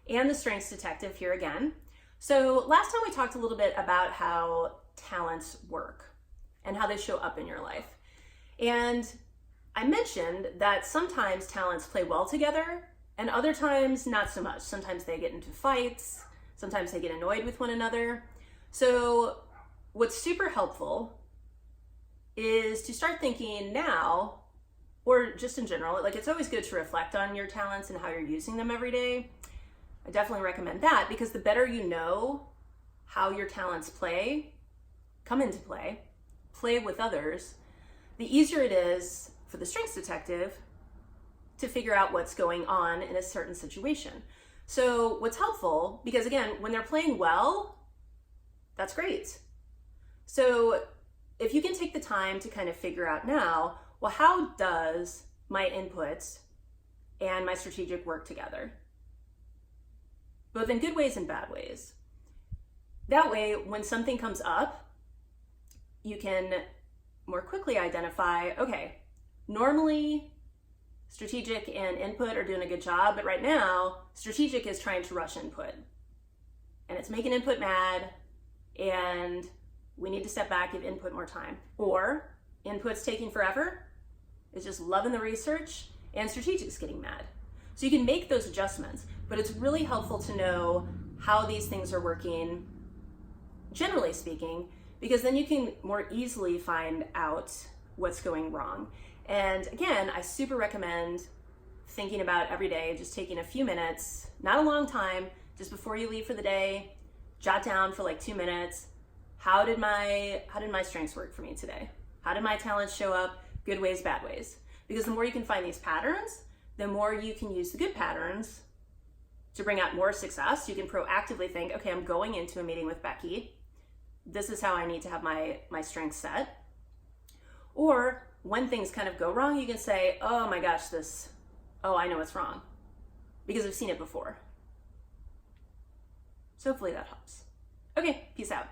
and the Strengths Detective here again. So last time we talked a little bit about how talents work and how they show up in your life. And I mentioned that sometimes talents play well together and other times not so much. Sometimes they get into fights, sometimes they get annoyed with one another. So what's super helpful is to start thinking now, or just in general, like it's always good to reflect on your talents and how you're using them every day. I definitely recommend that because the better you know how your talents come into play with others, the easier it is for the Strengths Detective to figure out what's going on in a certain situation. So what's helpful, because again, when they're playing well, that's great. So if you can take the time to kind of figure out now, well, how does my input and my strategic work together? Both in good ways and bad ways. That way, when something comes up, you can more quickly identify, okay, normally strategic and input are doing a good job, but right now, strategic is trying to rush input. And it's making input mad, and we need to step back, give input more time. Or input's taking forever, it's just loving the research, and strategic's getting mad. So you can make those adjustments, but it's really helpful to know how these things are working, generally speaking, because then you can more easily find out what's going wrong. And again, I super recommend thinking about every day, just taking a few minutes, not a long time, just before you leave for the day, jot down for like 2 minutes, how did my strengths work for me today? How did my talents show up? Good ways, bad ways. Because the more you can find these patterns, the more you can use the good patterns to bring out more success. You can proactively think, okay, I'm going into a meeting with Becky. This is how I need to have my strengths set. Or when things kind of go wrong, you can say, oh my gosh, I know what's wrong because I've seen it before. So hopefully that helps. Okay, peace out.